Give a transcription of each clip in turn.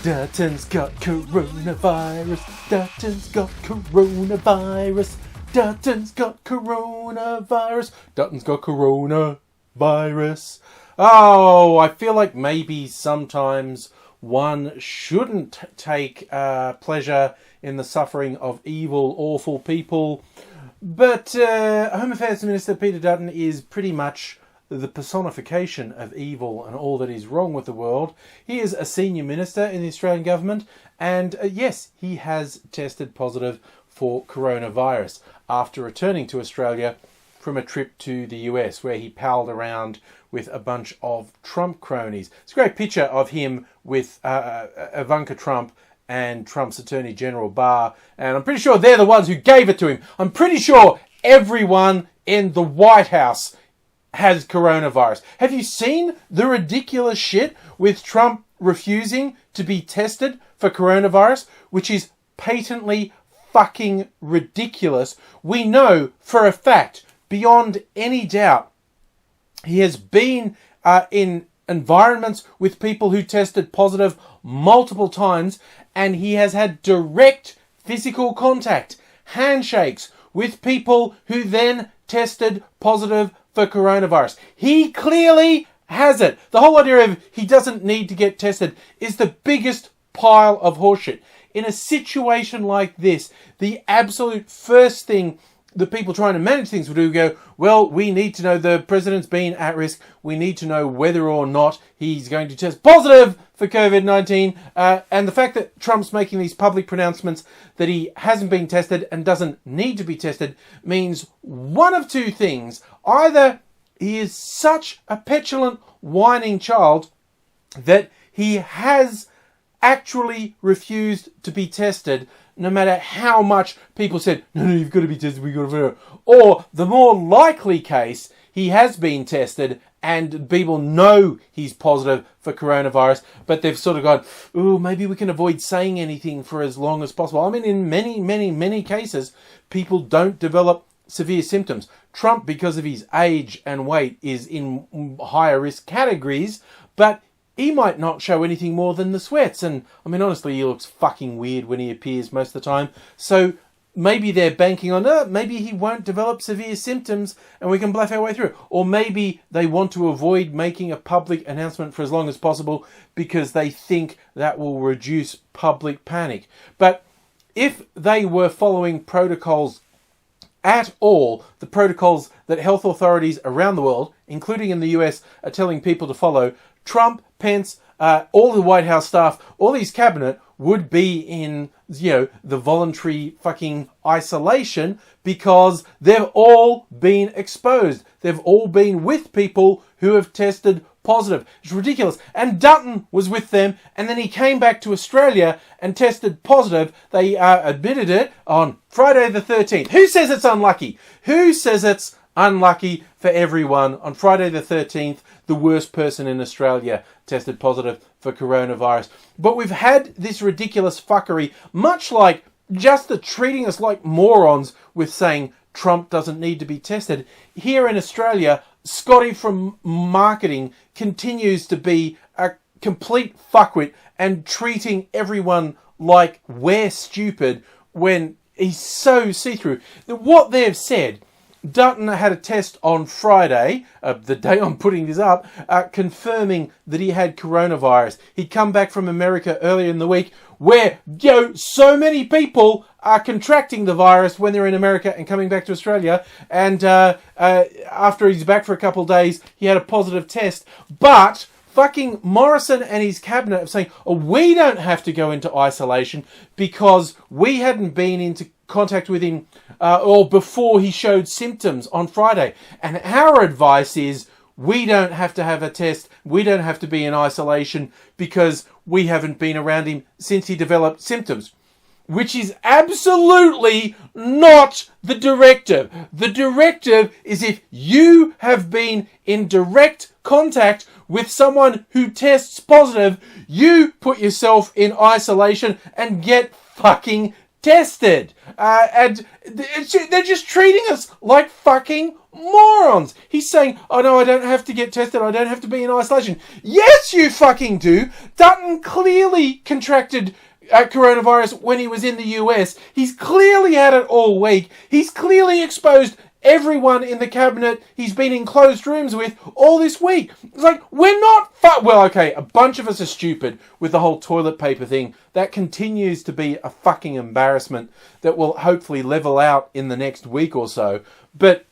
Dutton's got coronavirus. Dutton's got coronavirus. Dutton's got coronavirus. Dutton's got coronavirus. Oh, I feel like maybe sometimes one shouldn't take pleasure in the suffering of evil, awful people. But Home Affairs Minister Peter Dutton is pretty much the personification of evil and all that is wrong with the world. He is a senior minister in the Australian government, and yes, he has tested positive for coronavirus after returning to Australia from a trip to the US, where he palled around with a bunch of Trump cronies. It's a great picture of him with Ivanka Trump and Trump's Attorney General Barr, and I'm pretty sure they're the ones who gave it to him. I'm pretty sure everyone in the White House has coronavirus. Have you seen the ridiculous shit with Trump refusing to be tested for coronavirus, which is patently fucking ridiculous? We know for a fact, beyond any doubt, he has been in environments with people who tested positive multiple times, and he has had direct physical contact, handshakes with people who then tested positive for coronavirus. He clearly has it. The whole idea of he doesn't need to get tested is the biggest pile of horseshit. In a situation like this, the absolute first thing the people trying to manage things will do go, well, we need to know the president's been at risk. We need to know whether or not he's going to test positive for COVID-19. And the fact that Trump's making these public pronouncements that he hasn't been tested and doesn't need to be tested means one of two things. Either he is such a petulant, whining child that he has actually refused to be tested, no matter how much people said, no, you've got to be tested, we've got to... Or the more likely case, he has been tested and people know he's positive for coronavirus, but they've sort of gone, oh, maybe we can avoid saying anything for as long as possible. I mean, in many cases, people don't develop severe symptoms. Trump, because of his age and weight, is in higher risk categories, but he might not show anything more than the sweats. And I mean, honestly, he looks fucking weird when he appears most of the time. So maybe they're banking on, maybe he won't develop severe symptoms and we can bluff our way through. Or maybe they want to avoid making a public announcement for as long as possible because they think that will reduce public panic. But if they were following protocols at all, the protocols that health authorities around the world, including in the US, are telling people to follow, Trump, Pence, all the White House staff, all these cabinet would be in, the voluntary fucking isolation because they've all been exposed. They've all been with people who have tested positive. It's ridiculous. And Dutton was with them, and then he came back to Australia and tested positive. They admitted it on Friday the 13th. Who says it's unlucky? Who says it's unlucky for everyone? On Friday the 13th, the worst person in Australia tested positive for coronavirus. But we've had this ridiculous fuckery, much like just the treating us like morons with saying Trump doesn't need to be tested. Here in Australia, Scotty from marketing continues to be a complete fuckwit and treating everyone like we're stupid when he's so see-through. What they've said, Dutton had a test on Friday, the day I'm putting this up, confirming that he had coronavirus. He'd come back from America earlier in the week where, so many people are contracting the virus when they're in America and coming back to Australia. And after he's back for a couple of days, he had a positive test. But fucking Morrison and his cabinet are saying, we don't have to go into isolation because we hadn't been into contact with him or before he showed symptoms on Friday. And our advice is we don't have to have a test. We don't have to be in isolation because we haven't been around him since he developed symptoms. Which is absolutely not the directive. The directive is if you have been in direct contact with someone who tests positive, you put yourself in isolation and get fucking tested. And they're just treating us like fucking morons. He's saying, oh no, I don't have to get tested. I don't have to be in isolation. Yes, you fucking do. Dutton clearly contracted coronavirus when he was in the US. He's clearly had it all week. He's clearly exposed everyone in the cabinet he's been in closed rooms with all this week. It's like, we're not well, okay, a bunch of us are stupid with the whole toilet paper thing. That continues to be a fucking embarrassment that will hopefully level out in the next week or so. But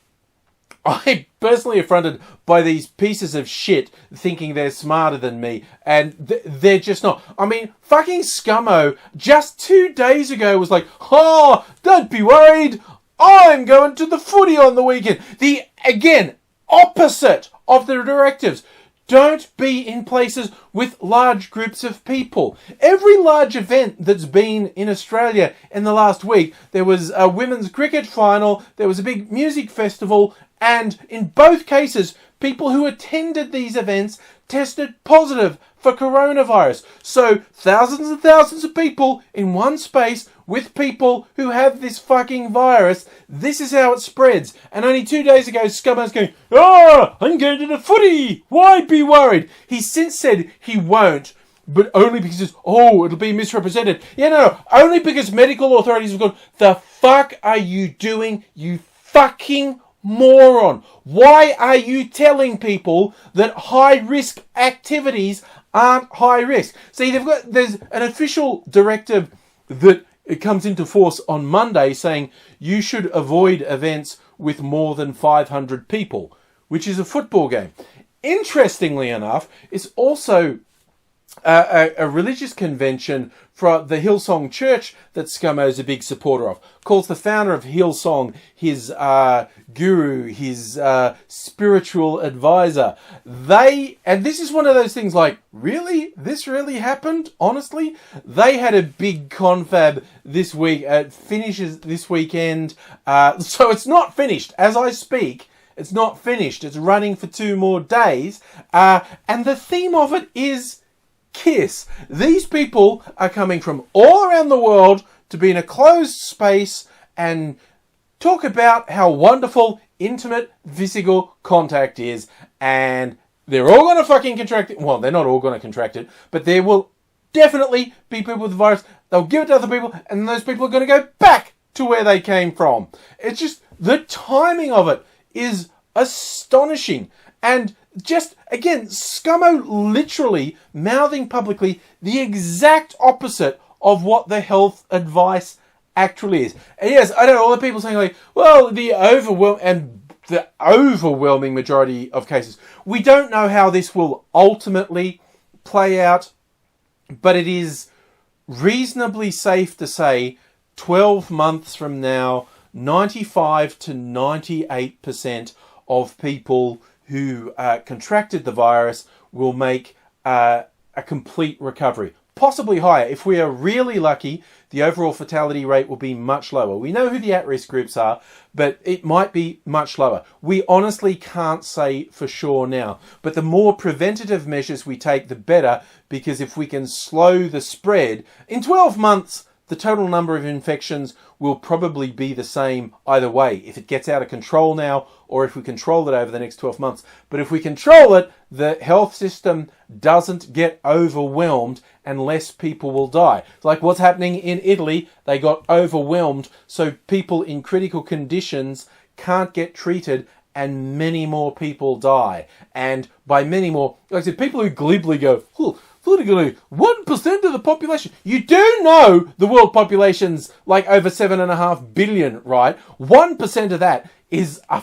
I'm personally affronted by these pieces of shit thinking they're smarter than me, and they're just not. I mean, fucking Scummo just 2 days ago was like, oh, don't be worried, I'm going to the footy on the weekend. The, again, opposite of the directives. Don't be in places with large groups of people. Every large event that's been in Australia in the last week, there was a women's cricket final, there was a big music festival, and in both cases, people who attended these events tested positive for coronavirus. So thousands and thousands of people in one space with people who have this fucking virus. This is how it spreads. And only 2 days ago, Scummo's going, I'm going to the footy. Why be worried? He's since said he won't, but only because it'll be misrepresented. Yeah, no, only because medical authorities have gone, the fuck are you doing, you fucking moron? Why are you telling people that high-risk activities aren't high risk? See, there's an official directive that it comes into force on Monday saying you should avoid events with more than 500 people, which is a football game. Interestingly enough, it's also a religious convention for the Hillsong Church that Scummo's a big supporter of. Calls the founder of Hillsong his guru, his spiritual advisor. And this is one of those things like, really? This really happened? Honestly? They had a big confab this week. It finishes this weekend. So it's not finished. As I speak, it's not finished. It's running for 2 more days. And the theme of it is Kiss. These people are coming from all around the world to be in a closed space and talk about how wonderful intimate physical contact is, and they're all going to fucking contract it. Well, they're not all going to contract it, but there will definitely be people with the virus. They'll give it to other people, and those people are going to go back to where they came from. It's just, the timing of it is astonishing. And just, again, Scummo literally mouthing publicly the exact opposite of what the health advice actually is. And yes, I know all the people saying like, well, the overwhelming majority of cases, we don't know how this will ultimately play out, but it is reasonably safe to say 12 months from now, 95 to 98% of people who contracted the virus will make a complete recovery. Possibly higher. If we are really lucky, the overall fatality rate will be much lower. We know who the at-risk groups are, but it might be much lower. We honestly can't say for sure now. But the more preventative measures we take, the better, because if we can slow the spread, in 12 months, the total number of infections will probably be the same either way, if it gets out of control now or if we control it over the next 12 months. But if we control it, the health system doesn't get overwhelmed and less people will die. It's like what's happening in Italy. They got overwhelmed, so people in critical conditions can't get treated and many more people die. And by many more, like I said, people who glibly go, politically, 1% of the population. You do know the world population's like over 7.5 billion, right? 1% of that is a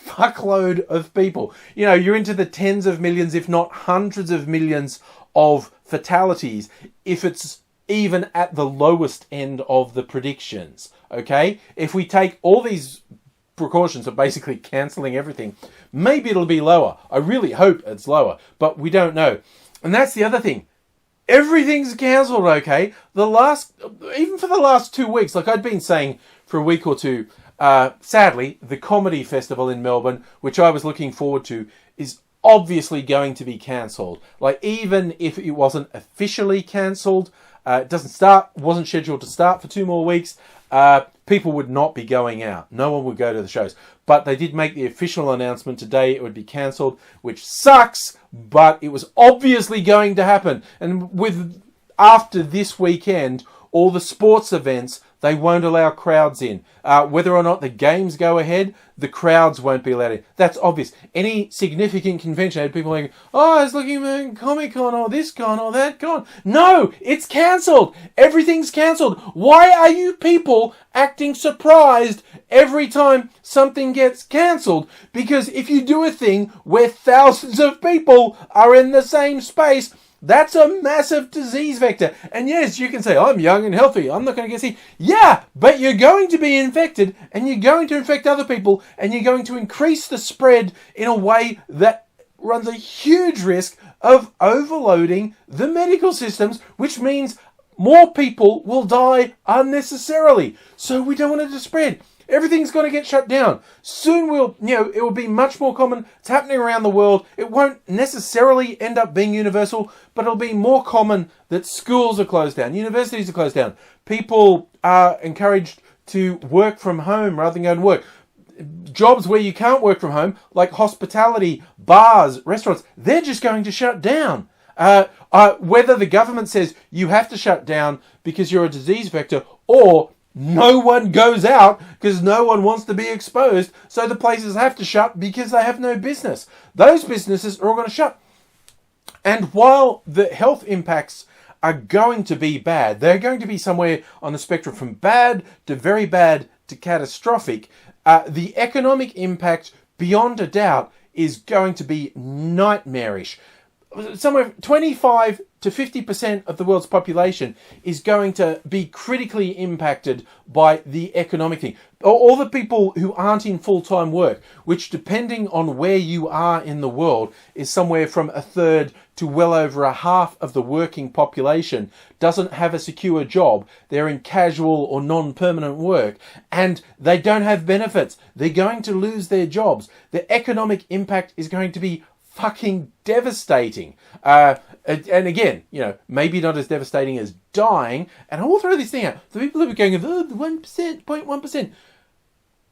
fuckload of people. You know, you're into the tens of millions, if not hundreds of millions of fatalities, if it's even at the lowest end of the predictions, okay? If we take all these precautions of basically cancelling everything, maybe it'll be lower. I really hope it's lower, but we don't know. And that's the other thing. Everything's cancelled, okay? Even for the last 2 weeks, like I'd been saying for a week or two, sadly, the comedy festival in Melbourne, which I was looking forward to, is obviously going to be cancelled. Like, even if it wasn't officially cancelled, It wasn't scheduled to start for 2 more weeks. People would not be going out. No one would go to the shows. But they did make the official announcement today it would be cancelled, which sucks, but it was obviously going to happen. And after this weekend, all the sports events, they won't allow crowds in. Whether or not the games go ahead, the crowds won't be allowed in. That's obvious. Any significant convention had people like, I was looking at Comic-Con or this con or that con. No, it's cancelled. Everything's cancelled. Why are you people acting surprised every time something gets cancelled? Because if you do a thing where thousands of people are in the same space, that's a massive disease vector. And yes, you can say, I'm young and healthy, I'm not going to get sick. Yeah, but you're going to be infected, and you're going to infect other people, and you're going to increase the spread in a way that runs a huge risk of overloading the medical systems, which means more people will die unnecessarily. So we don't want it to spread. Everything's going to get shut down. Soon it will be much more common. It's happening around the world. It won't necessarily end up being universal, but it'll be more common that schools are closed down, universities are closed down. People are encouraged to work from home rather than go to work. Jobs where you can't work from home, like hospitality, bars, restaurants, they're just going to shut down. Whether the government says you have to shut down because you're a disease vector, or no one goes out because no one wants to be exposed, so the places have to shut because they have no business. Those businesses are all going to shut. And while the health impacts are going to be bad, they're going to be somewhere on the spectrum from bad to very bad to catastrophic. The economic impact, beyond a doubt, is going to be nightmarish. Somewhere 25 to 50% of the world's population is going to be critically impacted by the economic thing. All the people who aren't in full-time work, which depending on where you are in the world is somewhere from a third to well over a half of the working population, doesn't have a secure job. They're in casual or non-permanent work, and they don't have benefits. They're going to lose their jobs. The economic impact is going to be fucking devastating. And again, maybe not as devastating as dying. And I will throw this thing out. The people who are going, 1%, 0.1%.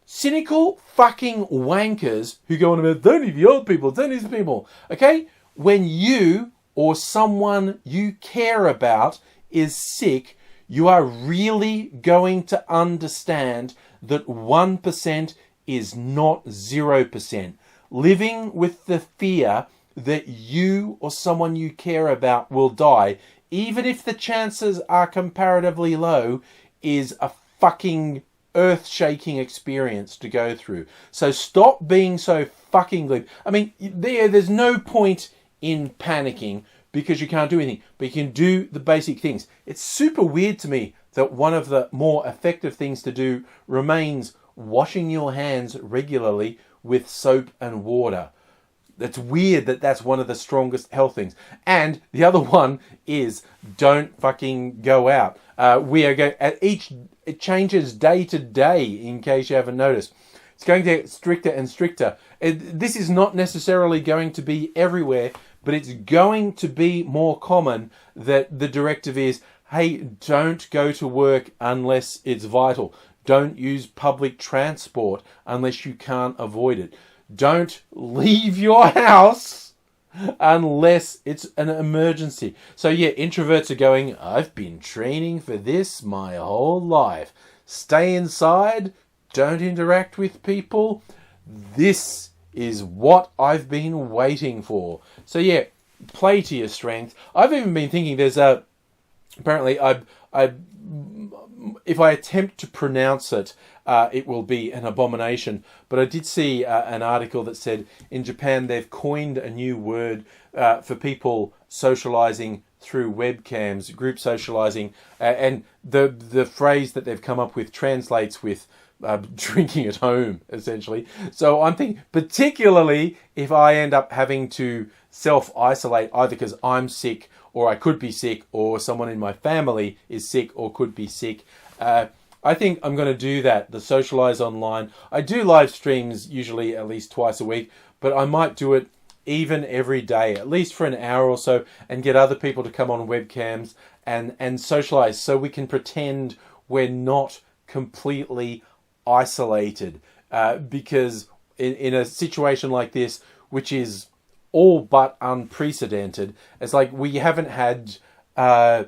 Cynical fucking wankers who go on about, don't eat the old people, don't eat the people. Okay? When you or someone you care about is sick, you are really going to understand that 1% is not 0%. Living with the fear that you or someone you care about will die, even if the chances are comparatively low, is a fucking earth-shaking experience to go through. So stop being so fucking glib. I mean, there's no point in panicking because you can't do anything, but you can do the basic things. It's super weird to me that one of the more effective things to do remains washing your hands regularly with soap and water. It's weird that that's one of the strongest health things. And the other one is don't fucking go out. It changes day to day, in case you haven't noticed. It's going to get stricter and stricter. This is not necessarily going to be everywhere, but it's going to be more common that the directive is, hey, don't go to work unless it's vital. Don't use public transport unless you can't avoid it. Don't leave your house unless it's an emergency. So yeah, introverts are going, I've been training for this my whole life. Stay inside, don't interact with people. This is what I've been waiting for. So yeah, play to your strength. I've even been thinking apparently if I attempt to pronounce it, it will be an abomination. But I did see an article that said in Japan they've coined a new word for people socializing through webcams, group socializing, and the phrase that they've come up with translates with drinking at home, essentially. So I'm thinking, particularly if I end up having to self-isolate either because I'm sick or I could be sick, or someone in my family is sick or could be sick. I think I'm going to do that, the socialize online. I do live streams usually at least twice a week, but I might do it even every day, at least for an hour or so, and get other people to come on webcams and socialize so we can pretend we're not completely isolated. Because in a situation like this, which is all but unprecedented, it's like we haven't had a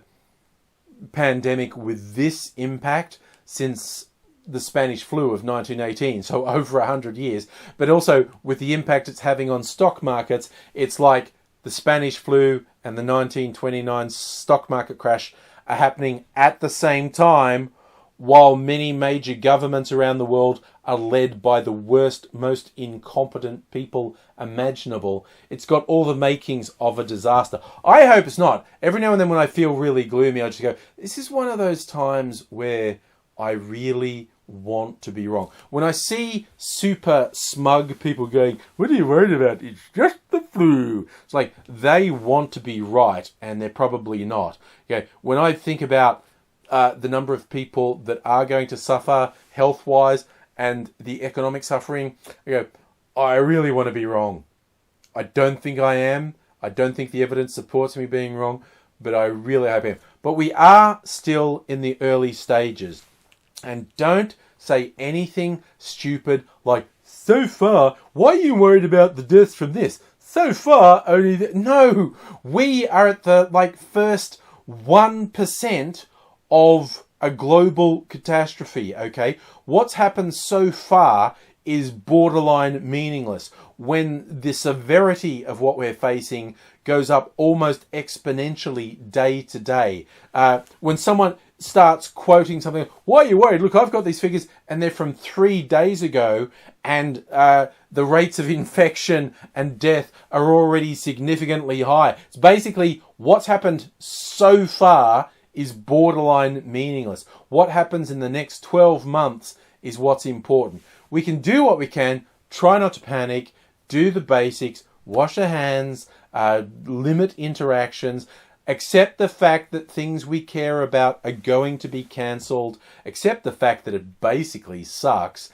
pandemic with this impact since the Spanish flu of 1918, so over 100 years. But also with the impact it's having on stock markets, it's like the Spanish flu and the 1929 stock market crash are happening at the same time, while many major governments around the world are led by the worst, most incompetent people imaginable. It's got all the makings of a disaster. I hope it's not. Every now and then when I feel really gloomy, I just go, this is one of those times where I really want to be wrong. When I see super smug people going, what are you worried about? It's just the flu. It's like they want to be right, and they're probably not. Okay. When I think about the number of people that are going to suffer health-wise and the economic suffering, I go, I really want to be wrong. I don't think I am. I don't think the evidence supports me being wrong, but I really hope I am. But we are still in the early stages. And don't say anything stupid like, so far, why are you worried about the deaths from this? So far, only... No! We are at the, first 1% of a global catastrophe, okay? What's happened so far is borderline meaningless. When the severity of what we're facing goes up almost exponentially day to day. When someone starts quoting something, why are you worried? Look, I've got these figures, and they're from 3 days ago, and the rates of infection and death are already significantly high. It's basically what's happened so far is borderline meaningless. What happens in the next 12 months is what's important. We can do what we can, try not to panic, do the basics, wash our hands, limit interactions, accept the fact that things we care about are going to be cancelled, accept the fact that it basically sucks,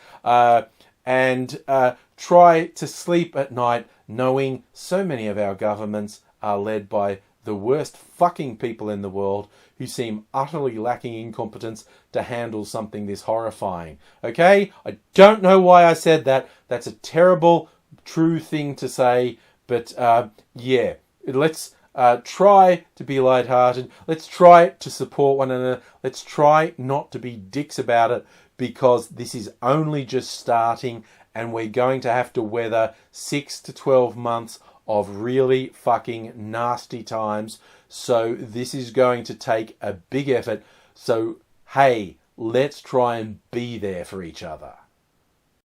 and try to sleep at night knowing so many of our governments are led by the worst fucking people in the world who seem utterly lacking in competence to handle something this horrifying. Okay? I don't know why I said that. That's a terrible, true thing to say. But, yeah. Let's try to be lighthearted. Let's try to support one another. Let's try not to be dicks about it, because this is only just starting, and we're going to have to weather 6 to 12 months of really fucking nasty times. So this is going to take a big effort. So, hey, let's try and be there for each other.